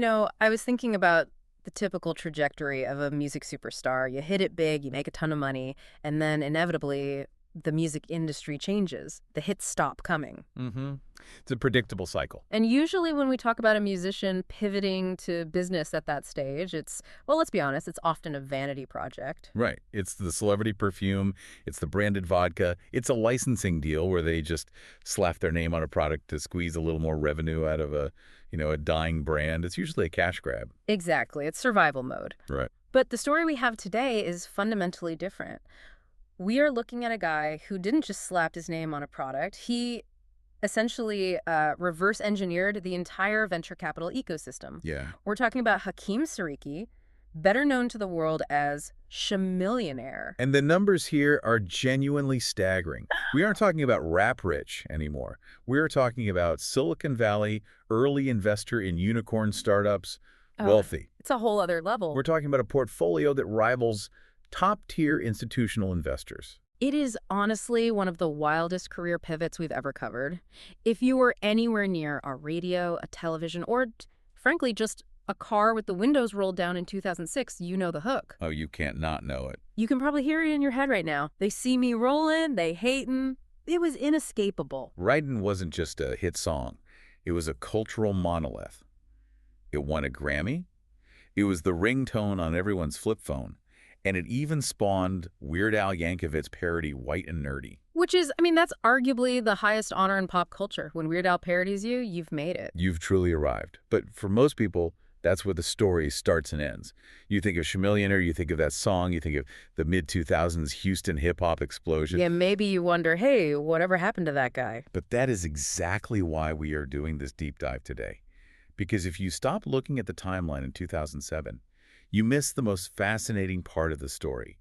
I was thinking about the typical trajectory of a music superstar. You hit it big, you make a ton of money, and then inevitably the music industry changes. The hits stop coming. Mm-hmm. It's a predictable cycle. And usually when we talk about a musician pivoting to business at that stage, well, let's be honest, it's often a vanity project. Right. It's the celebrity perfume. It's the branded vodka. It's a licensing deal where they just slap their name on a product to squeeze a little more revenue out of a dying brand. It's usually a cash grab. Exactly. It's survival mode. Right. But the story we have today is fundamentally different. We are looking at a guy who didn't just slap his name on a product. He essentially reverse engineered the entire venture capital ecosystem. Yeah. We're talking about Hakeem Sariki, better known to the world as Chamillionaire. And the numbers here are genuinely staggering. We aren't talking about rap rich anymore. We're talking about Silicon Valley, early investor in unicorn startups, wealthy. It's a whole other level. We're talking about a portfolio that rivals top-tier institutional investors. It is honestly one of the wildest career pivots we've ever covered. If you were anywhere near a radio, a television, or frankly, just a car with the windows rolled down in 2006, you know the hook. Oh, you can't not know it. You can probably hear it in your head right now. They see me rolling, they hatin'. It was inescapable. Ridin' wasn't just a hit song. It was a cultural monolith. It won a Grammy. It was the ringtone on everyone's flip phone. And it even spawned Weird Al Yankovic's parody White and Nerdy. Which is, that's arguably the highest honor in pop culture. When Weird Al parodies you, you've made it. You've truly arrived. But for most people, that's where the story starts and ends. You think of Chamillionaire, you think of that song, you think of the mid-2000s Houston hip-hop explosion. Yeah, maybe you wonder, hey, whatever happened to that guy? But that is exactly why we are doing this deep dive today. Because if you stop looking at the timeline in 2007, you miss the most fascinating part of the story.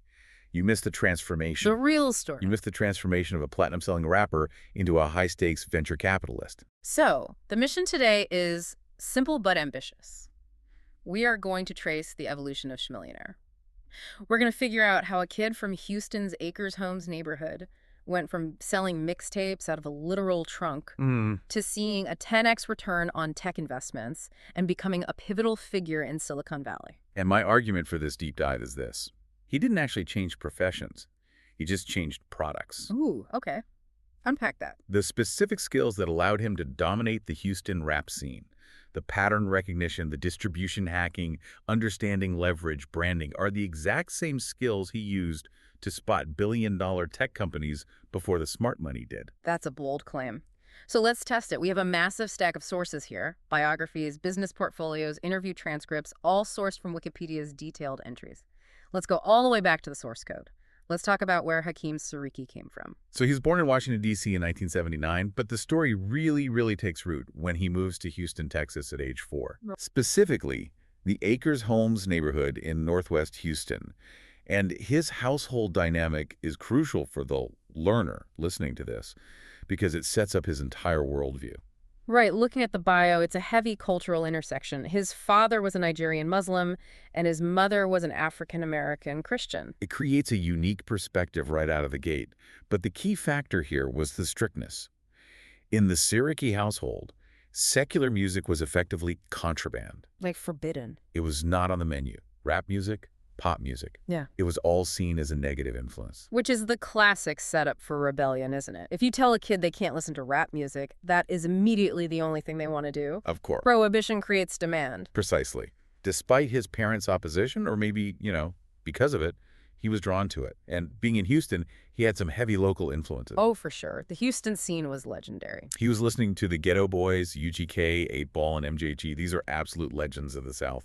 You miss the transformation. The real story. You miss the transformation of a platinum-selling rapper into a high-stakes venture capitalist. So, the mission today is simple but ambitious. We are going to trace the evolution of Chamillionaire. We're going to figure out how a kid from Houston's Acres Homes neighborhood went from selling mixtapes out of a literal trunk to seeing a 10x return on tech investments and becoming a pivotal figure in Silicon Valley. And my argument for this deep dive is this. He didn't actually change professions. He just changed products. Ooh, okay. Unpack that. The specific skills that allowed him to dominate the Houston rap scene, the pattern recognition, the distribution hacking, understanding leverage, branding, are the exact same skills he used to spot billion-dollar tech companies before the smart money did. That's a bold claim. So let's test it. We have a massive stack of sources here. Biographies, business portfolios, interview transcripts, all sourced from Wikipedia's detailed entries. Let's go all the way back to the source code. Let's talk about where Hakeem Sariki came from. So he's born in Washington, D.C. in 1979, but the story really takes root when he moves to Houston, Texas at age 4. Specifically, the Acres Homes neighborhood in northwest Houston. And his household dynamic is crucial for the learner listening to this because it sets up his entire worldview. Right, looking at the bio, it's a heavy cultural intersection. His father was a Nigerian Muslim, and his mother was an African-American Christian. It creates a unique perspective right out of the gate, but the key factor here was the strictness. In the Sariki household, secular music was effectively contraband. Like forbidden. It was not on the menu. Rap music, pop music. Yeah. It was all seen as a negative influence. Which is the classic setup for rebellion, isn't it? If you tell a kid they can't listen to rap music, that is immediately the only thing they want to do. Of course. Prohibition creates demand. Precisely. Despite his parents' opposition, or maybe, because of it, he was drawn to it. And being in Houston, he had some heavy local influences. Oh, for sure. The Houston scene was legendary. He was listening to the Ghetto Boys, UGK, 8-Ball, and MJG. These are absolute legends of the South.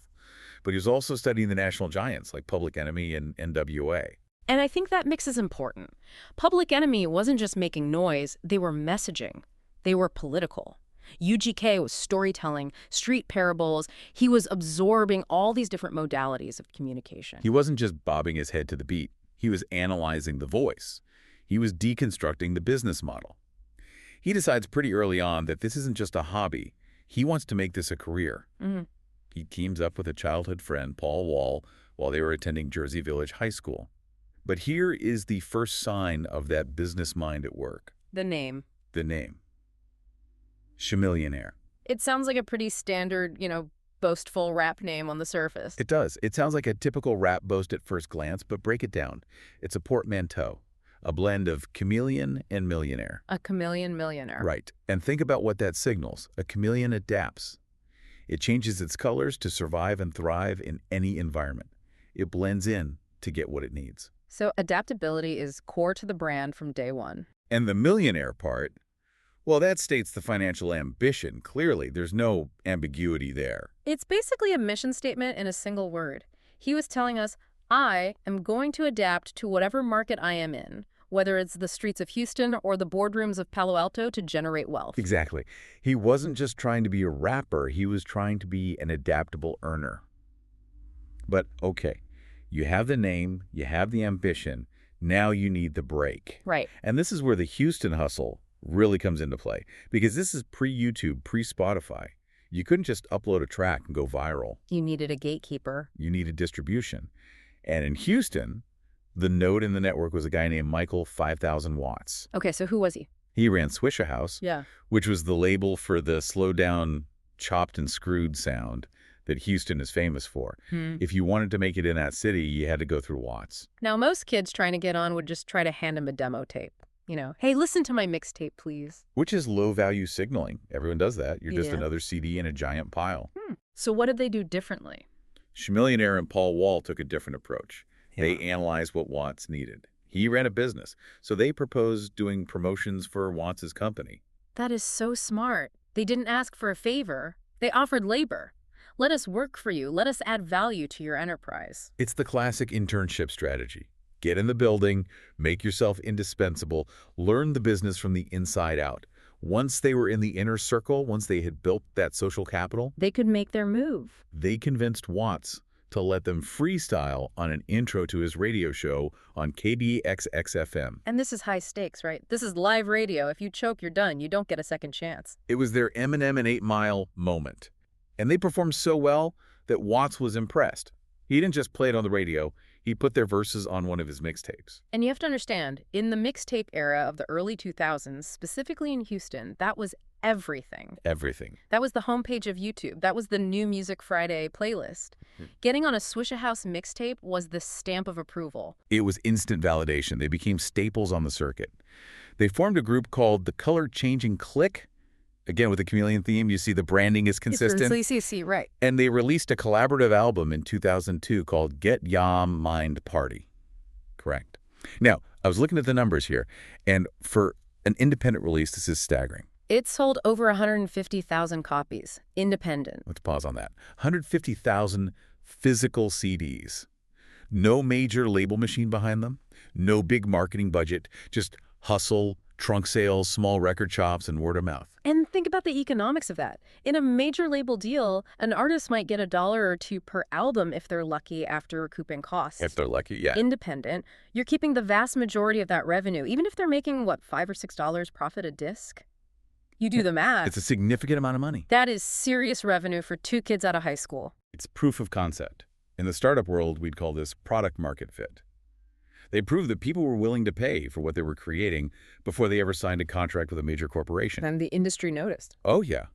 But he was also studying the national giants like Public Enemy and NWA. And I think that mix is important. Public Enemy wasn't just making noise, they were messaging. They were political. UGK was storytelling, street parables. He was absorbing all these different modalities of communication. He wasn't just bobbing his head to the beat. He was analyzing the voice. He was deconstructing the business model. He decides pretty early on that this isn't just a hobby. He wants to make this a career. He teams up with a childhood friend, Paul Wall, while they were attending Jersey Village High School. But here is the first sign of that business mind at work. The name. The name. Chamillionaire. It sounds like a pretty standard, boastful rap name on the surface. It does. It sounds like a typical rap boast at first glance, but break it down. It's a portmanteau, a blend of chameleon and millionaire. A chameleon millionaire. Right. And think about what that signals. A chameleon adapts. It changes its colors to survive and thrive in any environment. It blends in to get what it needs. So adaptability is core to the brand from day one. And the millionaire part, well, that states the financial ambition. Clearly, there's no ambiguity there. It's basically a mission statement in a single word. He was telling us, I am going to adapt to whatever market I am in, whether it's the streets of Houston or the boardrooms of Palo Alto, to generate wealth. Exactly. He wasn't just trying to be a rapper. He was trying to be an adaptable earner. But okay, you have the name, you have the ambition, now you need the break. Right. And this is where the Houston hustle really comes into play, because this is pre-YouTube, pre-Spotify. You couldn't just upload a track and go viral. You needed a gatekeeper. You needed distribution. And in Houston, the node in the network was a guy named Michael 5000 Watts. Okay, so who was he? He ran Swishahouse, Yeah. which was the label for the slow-down, chopped and screwed sound that Houston is famous for. If you wanted to make it in that city, you had to go through Watts. Now, most kids trying to get on would just try to hand him a demo tape. You know, hey, listen to my mixtape, please. Which is low-value signaling. Everyone does that. You're just Yeah. another CD in a giant pile. So what did they do differently? Chamillionaire and Paul Wall took a different approach. Yeah. They analyzed what Watts needed. He ran a business, so they proposed doing promotions for Watts' company. That is so smart. They didn't ask for a favor. They offered labor. Let us work for you. Let us add value to your enterprise. It's the classic internship strategy. Get in the building, make yourself indispensable, learn the business from the inside out. Once they were in the inner circle, once they had built that social capital, They could make their move. they convinced Watts to let them freestyle on an intro to his radio show on KDXX-FM. And this is high stakes, right? This is live radio. If you choke, you're done. You don't get a second chance. It was their Eminem and 8 Mile moment. And they performed so well that Watts was impressed. He didn't just play it on the radio, he put their verses on one of his mixtapes. And you have to understand, in the mixtape era of the early 2000s, specifically in Houston, that was everything. Everything. That was the homepage of YouTube. That was the New Music Friday playlist. Getting on a Swishahouse mixtape was the stamp of approval. It was instant validation. They became staples on the circuit. They formed a group called the Color Changing Clique. Again, with the chameleon theme, you see the branding is consistent. It's right. And they released a collaborative album in 2002 called Get Yam Mind Party. Correct. Now, I was looking at the numbers here, and for an independent release, this is staggering. It sold over 150,000 copies, independent. Let's pause on that. 150,000 physical CDs. No major label machine behind them. No big marketing budget. Just hustle, trunk sales, small record shops, and word of mouth. And think about the economics of that. In a major label deal, an artist might get $1 or $2 per album if they're lucky after recouping costs. If they're lucky, yeah. Independent, you're keeping the vast majority of that revenue, even if they're making, what, $5 or $6 profit a disc? You do the math. It's a significant amount of money. That is serious revenue for 2 kids out of high school. It's proof of concept. In the startup world, we'd call this product market fit. They proved that people were willing to pay for what they were creating before they ever signed a contract with a major corporation. And the industry noticed. Oh, yeah.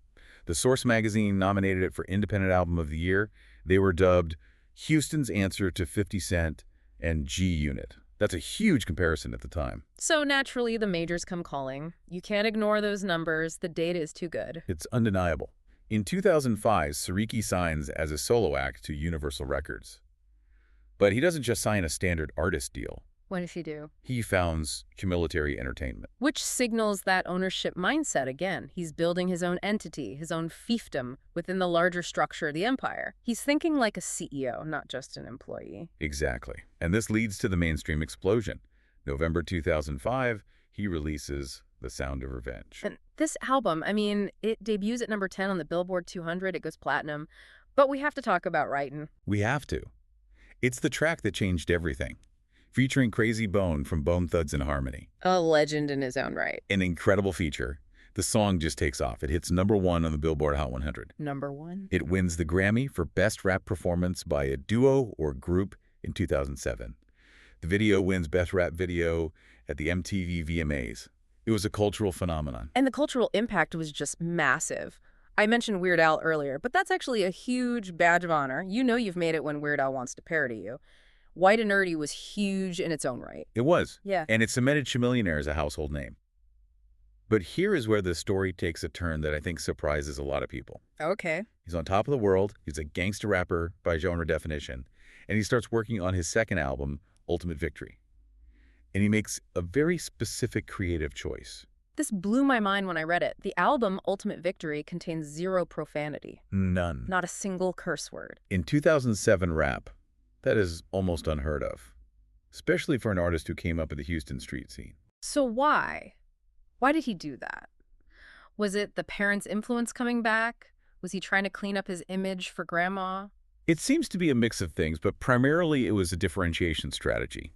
The Source magazine nominated it for Independent Album of the Year. They were dubbed Houston's answer to 50 Cent and G-Unit. That's a huge comparison at the time. So naturally, the majors come calling. You can't ignore those numbers. The data is too good. It's undeniable. In 2005, Sariki signs as a solo act to Universal Records. But he doesn't just sign a standard artist deal. What does he do? He founds Chamillionaire Entertainment. Which signals that ownership mindset again. He's building his own entity, his own fiefdom within the larger structure of the empire. He's thinking like a CEO, not just an employee. Exactly. And this leads to the mainstream explosion. November 2005, he releases The Sound of Revenge. And this album, I mean, it debuts at number 10 on the Billboard 200. It goes platinum. But we have to talk about Writin'. We have to. It's the track that changed everything. Featuring Crazy Bone from Bone Thugs and Harmony. A legend in his own right. An incredible feature. The song just takes off. It hits #1 on the Billboard Hot 100. Number 1. It wins the Grammy for Best Rap Performance by a Duo or Group in 2007. The video wins Best Rap Video at the MTV VMAs. It was a cultural phenomenon. And the cultural impact was just massive. I mentioned Weird Al earlier, but that's actually a huge badge of honor. You know you've made it when Weird Al wants to parody you. White and Nerdy was huge in its own right. It was. Yeah. And it cemented Chamillionaire as a household name. But here is where the story takes a turn that I think surprises a lot of people. Okay. He's on top of the world. He's a gangster rapper by genre definition. And he starts working on his second album, Ultimate Victory. And he makes a very specific creative choice. This blew my mind when I read it. The album, Ultimate Victory, contains zero profanity. None. Not a single curse word. In 2007 rap, that is almost unheard of, especially for an artist who came up in the Houston street scene. So why? Why did he do that? Was it the parents' influence coming back? Was he trying to clean up his image for grandma? It seems to be a mix of things, but primarily it was a differentiation strategy.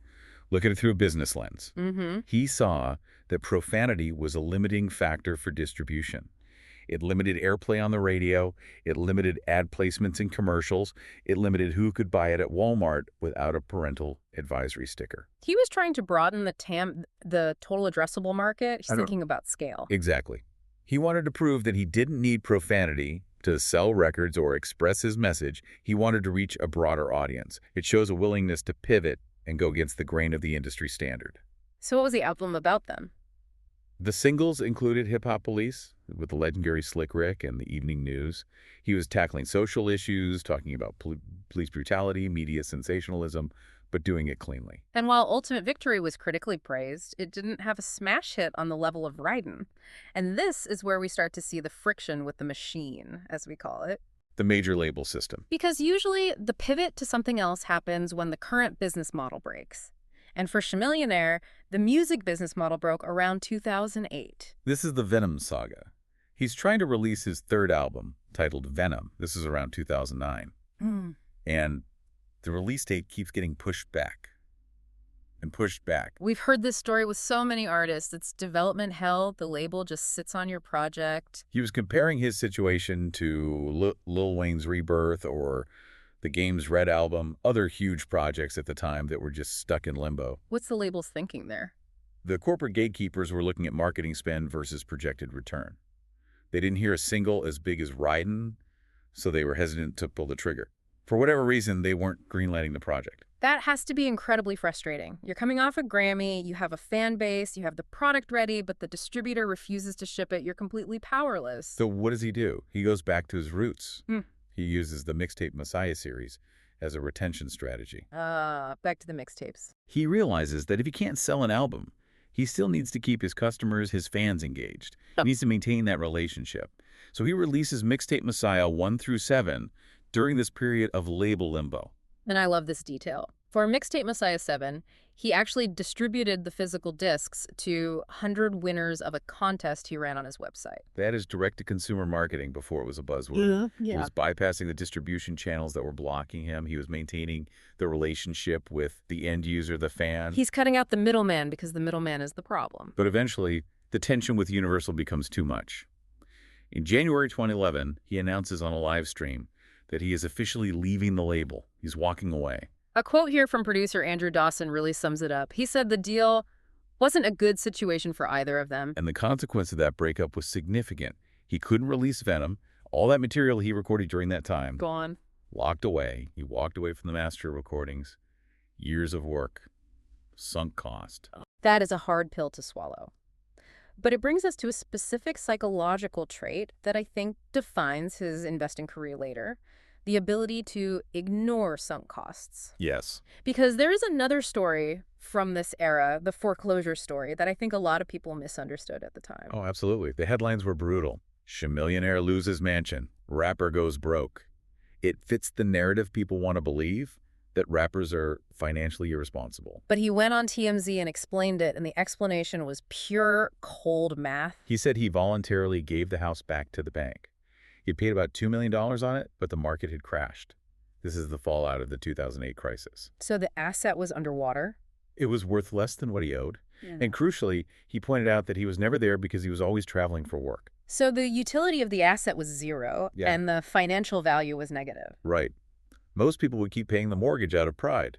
Look at it through a business lens. Mm-hmm. He saw that profanity was a limiting factor for distribution. It limited airplay on the radio, it limited ad placements in commercials, it limited who could buy it at Walmart without a parental advisory sticker. He was trying to broaden the total addressable market. He's I don't- thinking about scale. Exactly. He wanted to prove that he didn't need profanity to sell records or express his message. He wanted to reach a broader audience. It shows a willingness to pivot and go against the grain of the industry standard. So what was the album about then? The singles included Hip Hop Police with the legendary Slick Rick and the Evening News. He was tackling social issues, talking about police brutality, media sensationalism, but doing it cleanly. And while Ultimate Victory was critically praised, it didn't have a smash hit on the level of Raiden. And this is where we start to see the friction with the machine, as we call it. The major label system. Because usually the pivot to something else happens when the current business model breaks. And for Chamillionaire, the music business model broke around 2008. This is the Venom saga. He's trying to release his third album, titled Venom. This is around 2009. And the release date keeps getting pushed back and pushed back. We've heard this story with so many artists. It's development hell. The label just sits on your project. He was comparing his situation to Lil Wayne's Rebirth or the Game's Red album, other huge projects at the time that were just stuck in limbo. What's the label's thinking there? The corporate gatekeepers were looking at marketing spend versus projected return. They didn't hear a single as big as Raiden, so they were hesitant to pull the trigger. For whatever reason, they weren't greenlighting the project. That has to be incredibly frustrating. You're coming off a Grammy, you have a fan base, you have the product ready, but the distributor refuses to ship it. You're completely powerless. So what does he do? He goes back to his roots. Hmm. He uses the Mixtape Messiah series as a retention strategy. Back to the mixtapes. He realizes that if he can't sell an album, he still needs to keep his customers, his fans engaged. He needs to maintain that relationship. So he releases Mixtape Messiah 1 through 7 during this period of label limbo. And I love this detail. For Mixtape Messiah 7, he actually distributed the physical discs to 100 winners of a contest he ran on his website. That is direct-to-consumer marketing before it was a buzzword. He Yeah. was bypassing the distribution channels that were blocking him. He was maintaining the relationship with the end user, the fan. He's cutting out the middleman because the middleman is the problem. But eventually, the tension with Universal becomes too much. In January 2011, he announces on a live stream that he is officially leaving the label. He's walking away. A quote here from producer Andrew Dawson really sums it up. He said the deal wasn't a good situation for either of them. And the consequence of that breakup was significant. He couldn't release Venom. All that material he recorded during that time, Gone. locked away. He walked away from the master recordings. Years of work. Sunk cost. That is a hard pill to swallow. But it brings us to a specific psychological trait that I think defines his investing career later, the ability to ignore sunk costs. Yes. Because there is another story from this era, the foreclosure story, that I think a lot of people misunderstood at the time. Oh, absolutely. The headlines were brutal. Chamillionaire loses mansion. Rapper goes broke. It fits the narrative people want to believe, that rappers are financially irresponsible. But he went on TMZ and explained it, and the explanation was pure cold math. He said he voluntarily gave the house back to the bank. He had paid about $2 million on it, but the market had crashed. This is the fallout of the 2008 crisis. So the asset was underwater? It was worth less than what he owed. Yeah. And crucially, he pointed out that he was never there because he was always traveling for work. So the utility of the asset was zero, Yeah. and the financial value was negative. Right. Most people would keep paying the mortgage out of pride.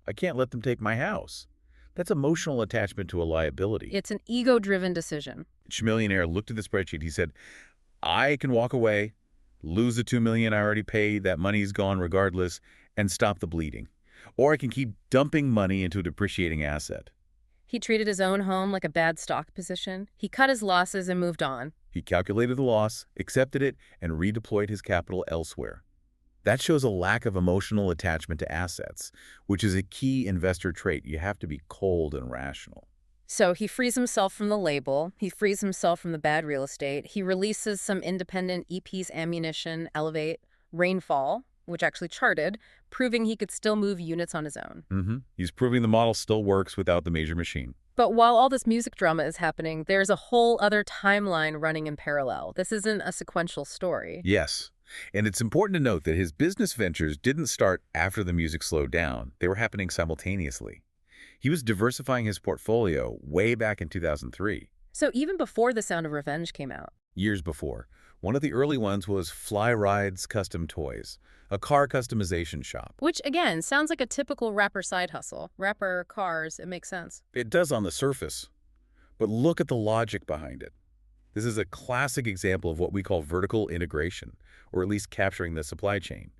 I can't let them take my house. That's emotional attachment to a liability. It's an ego-driven decision. Chamillionaire looked at the spreadsheet. He said, I can walk away, lose the $2 million I already paid, that money's gone regardless, and stop the bleeding. Or I can keep dumping money into a depreciating asset. He treated his own home like a bad stock position. He cut his losses and moved on. He calculated the loss, accepted it, and redeployed his capital elsewhere. That shows a lack of emotional attachment to assets, which is a key investor trait. You have to be cold and rational. So he frees himself from the label. He frees himself from the bad real estate. He releases some independent E-piece ammunition, Elevate, Rainfall, which actually charted, proving he could still move units on his own. He's proving the model still works without the major machine. But while all this music drama is happening, there's a whole other timeline running in parallel. This isn't a sequential story. Yes. And it's important to note that his business ventures didn't start after the music slowed down. They were happening simultaneously. He was diversifying his portfolio way back in 2003. So even before The Sound of Revenge came out. Years before. One of the early ones was Fly Rides Custom Toys, a car customization shop. Which, again, sounds like a typical rapper side hustle. Rapper, cars, it makes sense. It does on the surface. But look at the logic behind it. This is a classic example of what we call vertical integration, or at least capturing the supply chain.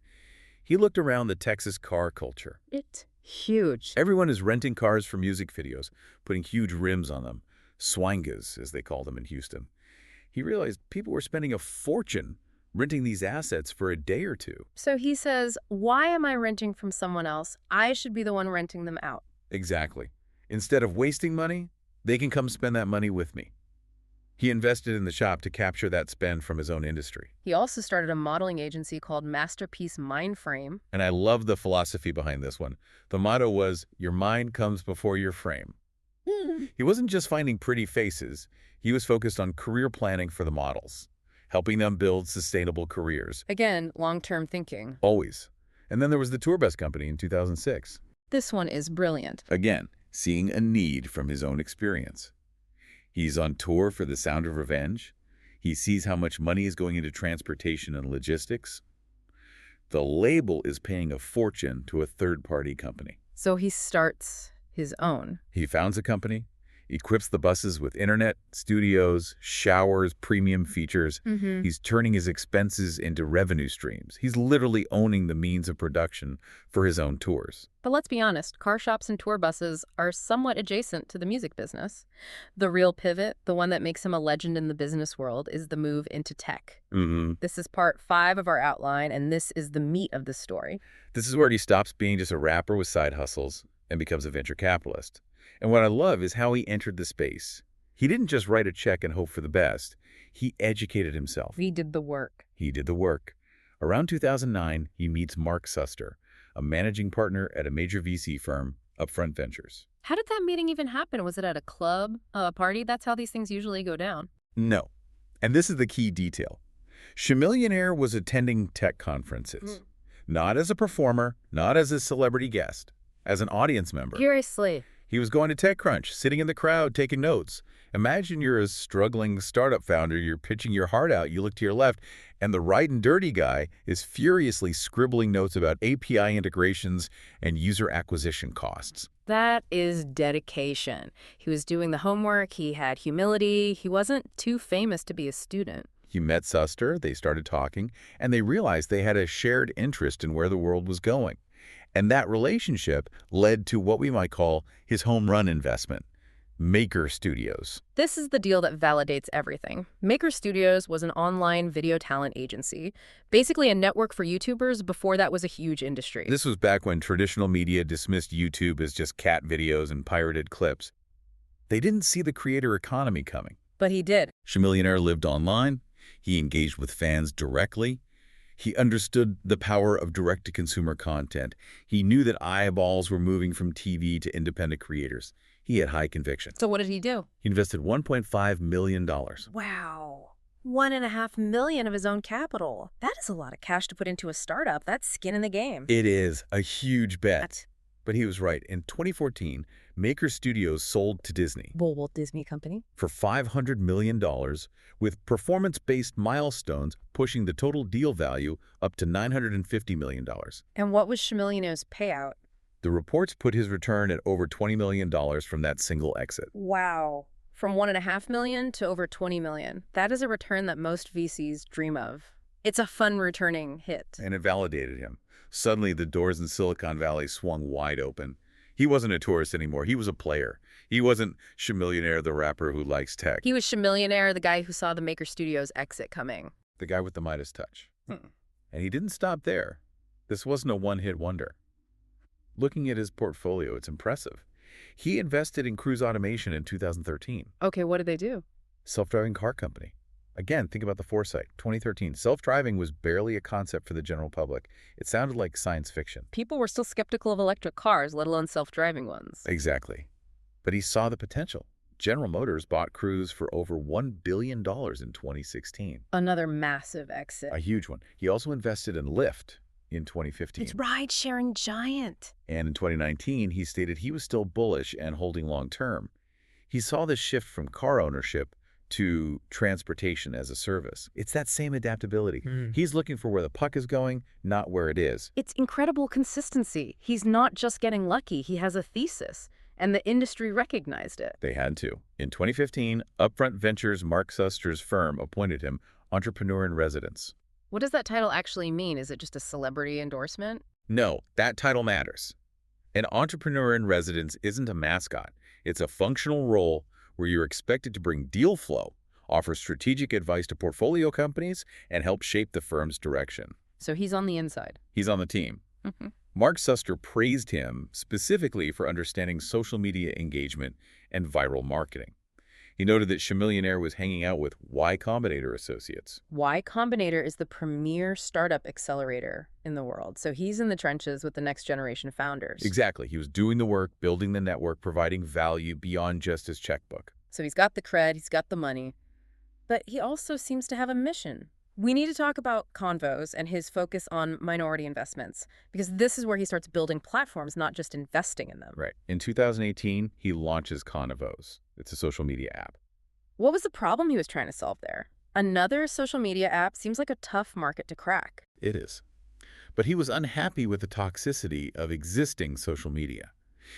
He looked around the Texas car culture. It's huge. Everyone is renting cars for music videos, putting huge rims on them, swangas, as they call them in Houston. He realized people were spending a fortune renting these assets for a day or two. So he says, why am I renting from someone else? I should be the one renting them out. Exactly. Instead of wasting money, they can come spend that money with me. He invested in the shop to capture that spend from his own industry. He also started a modeling agency called Masterpiece Mindframe. And I love the philosophy behind this one. The motto was, your mind comes before your frame. He wasn't just finding pretty faces. He was focused on career planning for the models, helping them build sustainable careers. Again, long-term thinking. Always. And then there was the tour bus company in 2006. This one is brilliant. Again, seeing a need from his own experience. He's on tour for The Sound of Revenge. He sees how much money is going into transportation and logistics. The label is paying a fortune to a third-party company. So he starts his own. He founds a company, equips the buses with internet, studios, showers, premium features. He's turning his expenses into revenue streams. He's literally owning the means of production for his own tours. But let's be honest, car shops and tour buses are somewhat adjacent to the music business. The real pivot, the one that makes him a legend in the business world, is the move into tech. This is part 5 of our outline, and this is the meat of the story. This is where he stops being just a rapper with side hustles and becomes a venture capitalist. And what I love is how he entered the space. He didn't just write a check and hope for the best. He educated himself. He did the work. He did the work. Around 2009, he meets Mark Suster, a managing partner at a major VC firm, Upfront Ventures. How did that meeting even happen? Was it at a club, a party? That's how these things usually go down. No. And this is the key detail. Chamillionaire was attending tech conferences. Not as a performer, not as a celebrity guest, as an audience member. Seriously. He was going to TechCrunch, sitting in the crowd, taking notes. Imagine you're a struggling startup founder, you're pitching your heart out, you look to your left, and the right and dirty guy is furiously scribbling notes about API integrations and user acquisition costs. That is dedication. He was doing the homework, he had humility, he wasn't too famous to be a student. He met Suster, they started talking, and they realized they had a shared interest in where the world was going. And that relationship led to what we might call his home run investment, Maker Studios. This is the deal that validates everything. Maker Studios was an online video talent agency, basically a network for YouTubers before that was a huge industry. This was back when traditional media dismissed YouTube as just cat videos and pirated clips. They didn't see the creator economy coming. But he did. Chamillionaire lived online. He engaged with fans directly. He understood the power of direct-to-consumer content. He knew that eyeballs were moving from TV to independent creators. He had high conviction. So what did he do? He invested $1.5 million. Wow. $1.5 million of his own capital. That is a lot of cash to put into a startup. That's skin in the game. It is a huge bet. But he was right. In 2014, Maker Studios sold to Disney. Walt Disney Company. For $500 million, with performance-based milestones pushing the total deal value up to $950 million. And what was Chamillionaire's payout? The reports put his return at over $20 million from that single exit. Wow. From 1.5 million to over 20 million. That is a return that most VCs dream of. It's a fun returning hit. And it validated him. Suddenly, the doors in Silicon Valley swung wide open. He wasn't a tourist anymore. He was a player. He wasn't Chamillionaire, the rapper who likes tech. He was Chamillionaire, the guy who saw the Maker Studios exit coming. The guy with the Midas touch. And he didn't stop there. This wasn't a one-hit wonder. Looking at his portfolio, it's impressive. He invested in Cruise Automation in 2013. Okay, what did they do? Self-driving car company. Again, think about the foresight. 2013. Self-driving was barely a concept for the general public. It sounded like science fiction. People were still skeptical of electric cars, let alone self-driving ones. Exactly. But he saw the potential. General Motors bought Cruise for over $1 billion in 2016. Another massive exit. A huge one. He also invested in Lyft in 2015. It's ride-sharing giant. And in 2019, he stated he was still bullish and holding long-term. He saw this shift from car ownership to transportation as a service. It's that same adaptability. He's looking for where the puck is going, not where it is. It's incredible consistency. He's not just getting lucky. He has a thesis, and the industry recognized it. They had to. In 2015, Upfront Ventures' Mark Suster's firm appointed him entrepreneur in residence. What does that title actually mean? Is it just a celebrity endorsement? No, that title matters. An entrepreneur in residence isn't a mascot. It's a functional role where you're expected to bring deal flow, offer strategic advice to portfolio companies, and help shape the firm's direction. So he's on the inside. He's on the team. Mark Suster praised him specifically for understanding social media engagement and viral marketing. He noted that Chamillionaire was hanging out with Y Combinator Associates. Y Combinator is the premier startup accelerator in the world. So he's in the trenches with the next generation founders. Exactly. He was doing the work, building the network, providing value beyond just his checkbook. So he's got the cred, he's got the money, but he also seems to have a mission. We need to talk about Convos and his focus on minority investments, because this is where he starts building platforms, not just investing in them. Right. In 2018, he launches Convos. It's a social media app. What was the problem he was trying to solve there? Another social media app seems like a tough market to crack. It is. But he was unhappy with the toxicity of existing social media.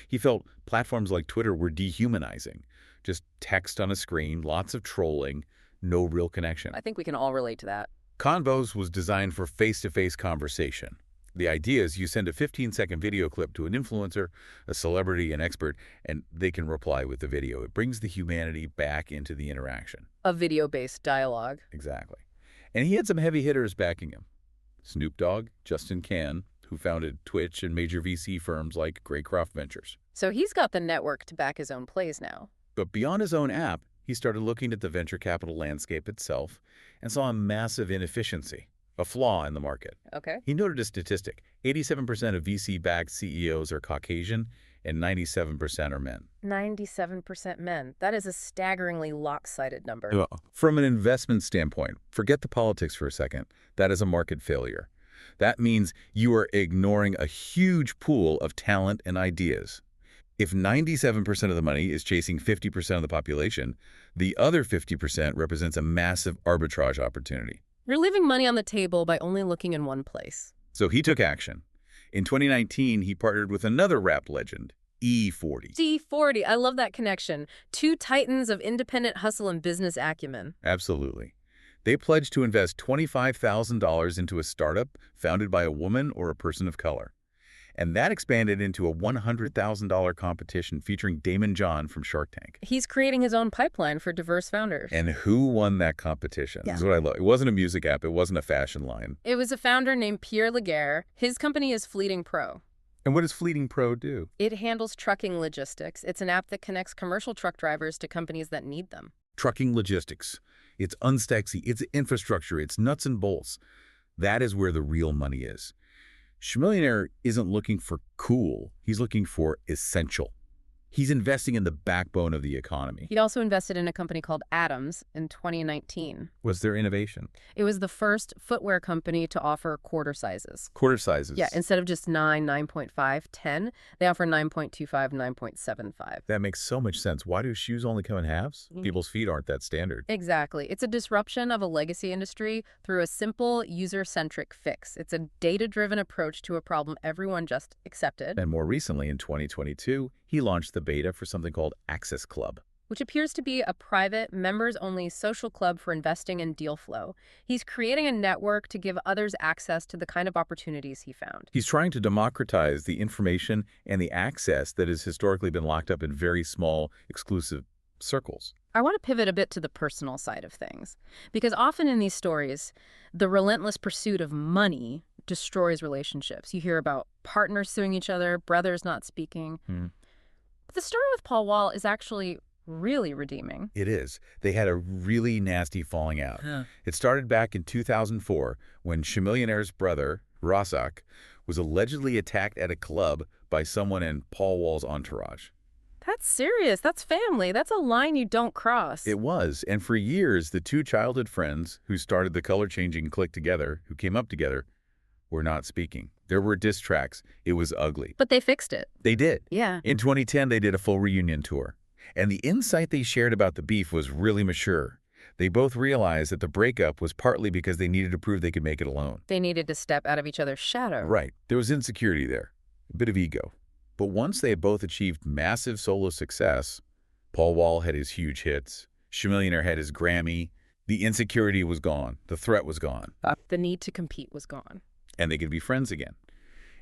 He felt platforms like Twitter were dehumanizing. Just text on a screen, lots of trolling, no real connection. I think we can all relate to that. Convos was designed for face-to-face conversation. The idea is you send a 15-second video clip to an influencer, a celebrity, an expert, and they can reply with the video. It brings the humanity back into the interaction. A video-based dialogue. Exactly. And he had some heavy hitters backing him. Snoop Dogg, Justin Can, who founded Twitch and major VC firms like Greycroft Ventures. So he's got the network to back his own plays now. But beyond his own app, he started looking at the venture capital landscape itself and saw a massive inefficiency, a flaw in the market. Okay. He noted a statistic. 87% of VC-backed CEOs are Caucasian and 97% are men. 97% men. That is a staggeringly lopsided number. From an investment standpoint, forget the politics for a second. That is a market failure. That means you are ignoring a huge pool of talent and ideas. If 97% of the money is chasing 50% of the population, the other 50% represents a massive arbitrage opportunity. You're leaving money on the table by only looking in one place. So he took action. In 2019, he partnered with another rap legend, E40. E40, I love that connection. Two titans of independent hustle and business acumen. Absolutely. They pledged to invest $25,000 into a startup founded by a woman or a person of color. And that expanded into a $100,000 competition featuring Damon John from Shark Tank. He's creating his own pipeline for diverse founders. And who won that competition? Yeah. This is what I love. It wasn't a music app. It wasn't a fashion line. It was a founder named Pierre Laguerre. His company is Fleeting Pro. And what does Fleeting Pro do? It handles trucking logistics. It's an app that connects commercial truck drivers to companies that need them. Trucking logistics. It's unsexy. It's infrastructure. It's nuts and bolts. That is where the real money is. Chamillionaire isn't looking for cool. He's looking for essential. He's investing in the backbone of the economy. He also invested in a company called Atoms in 2019. Was there innovation? It was the first footwear company to offer quarter sizes. Quarter sizes. Yeah, instead of just 9, 9.5, 10, they offer 9.25, 9.75. That makes so much sense. Why do shoes only come in halves? People's feet aren't that standard. Exactly. It's a disruption of a legacy industry through a simple, user-centric fix. It's a data-driven approach to a problem everyone just accepted. And more recently, in 2022, he launched the beta for something called Access Club. which appears to be a private, members-only social club for investing in deal flow. He's creating a network to give others access to the kind of opportunities he found. He's trying to democratize the information and the access that has historically been locked up in very small, exclusive circles. I want to pivot a bit to the personal side of things, because often in these stories, the relentless pursuit of money destroys relationships. You hear about partners suing each other, brothers not speaking. But the story with Paul Wall is actually really redeeming. It is. They had a really nasty falling out. Yeah. It started back in 2004 when Chamillionaire's brother, Rasak, was allegedly attacked at a club by someone in Paul Wall's entourage. That's serious. That's family. That's a line you don't cross. It was, and for years, the two childhood friends who started the color-changing clique together, who came up together, were not speaking. There were diss tracks. It was ugly. But they fixed it. They did. Yeah. In 2010, they did a full reunion tour. And the insight they shared about the beef was really mature. They both realized that the breakup was partly because they needed to prove they could make it alone. They needed to step out of each other's shadow. Right. There was insecurity there, a bit of ego. But once they had both achieved massive solo success, Paul Wall had his huge hits, Chamillionaire had his Grammy, the insecurity was gone, the threat was gone. The need to compete was gone. And they could be friends again.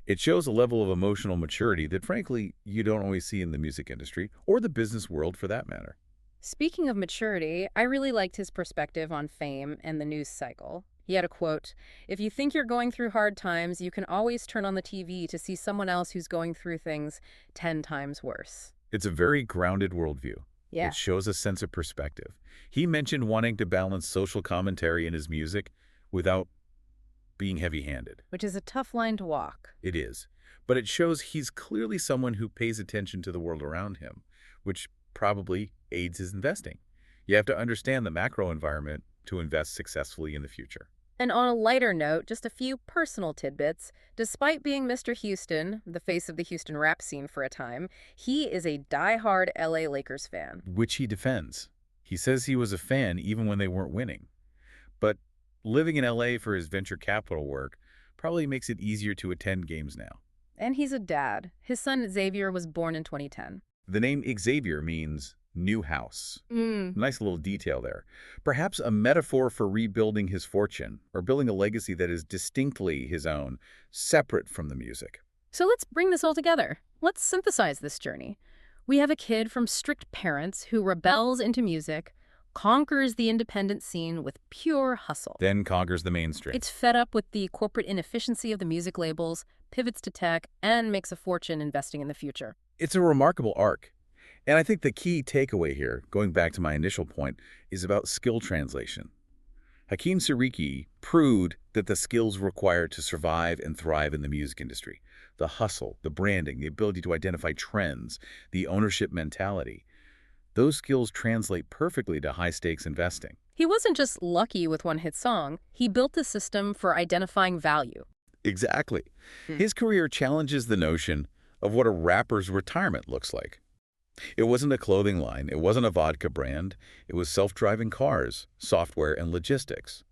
It shows a level of emotional maturity that, frankly, you don't always see in the music industry, or the business world for that matter. Speaking of maturity, I really liked his perspective on fame and the news cycle. He had a quote, "If you think you're going through hard times, you can always turn on the TV to see someone else who's going through things 10 times worse." It's a very grounded worldview. Yeah. It shows a sense of perspective. He mentioned wanting to balance social commentary in his music without being heavy-handed. Which is a tough line to walk. It is. But it shows he's clearly someone who pays attention to the world around him, which probably aids his investing. You have to understand the macro environment to invest successfully in the future. And on a lighter note, just a few personal tidbits. Despite being Mr. Houston, the face of the Houston rap scene for a time, he is a die-hard LA Lakers fan. Which he defends. He says he was a fan even when they weren't winning. But living in LA for his venture capital work probably makes it easier to attend games now. And he's a dad. His son Xavier was born in 2010. The name Xavier means new house. Nice little detail there. Perhaps a metaphor for rebuilding his fortune or building a legacy that is distinctly his own, separate from the music. So let's bring this all together. Let's synthesize this journey. We have a kid from strict parents who rebels into music, conquers the independent scene with pure hustle. Then conquers the mainstream. It's fed up with the corporate inefficiency of the music labels, pivots to tech, and makes a fortune investing in the future. It's a remarkable arc. And I think the key takeaway here, going back to my initial point, is about skill translation. Hakeem Siriki proved that the skills required to survive and thrive in the music industry, the hustle, the branding, the ability to identify trends, the ownership mentality, those skills translate perfectly to high-stakes investing. He wasn't just lucky with one hit song. He built a system for identifying value. Exactly. His career challenges the notion of what a rapper's retirement looks like. It wasn't a clothing line. It wasn't a vodka brand. It was self-driving cars, software, and logistics.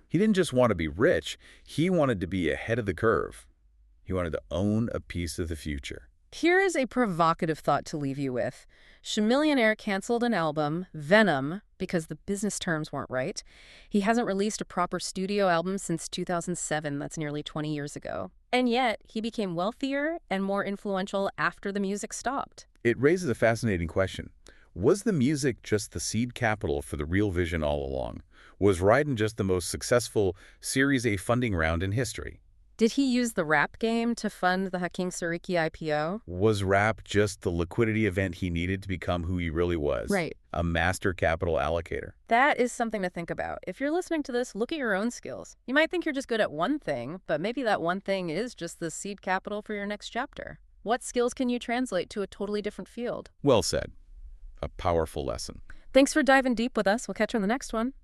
He didn't just want to be rich. He wanted to be ahead of the curve. He wanted to own a piece of the future. Here is a provocative thought to leave you with. Chamillionaire canceled an album, Venom, because the business terms weren't right. He hasn't released a proper studio album since 2007. That's nearly 20 years ago. And yet, he became wealthier and more influential after the music stopped. It raises a fascinating question. Was the music just the seed capital for the real vision all along? Was Ryden just the most successful Series A funding round in history? Did he use the rap game to fund the Hakeem Siriki IPO? Was rap just the liquidity event he needed to become who he really was? Right. A master capital allocator. That is something to think about. If you're listening to this, look at your own skills. You might think you're just good at one thing, but maybe that one thing is just the seed capital for your next chapter. What skills can you translate to a totally different field? Well said. A powerful lesson. Thanks for diving deep with us. We'll catch you on the next one.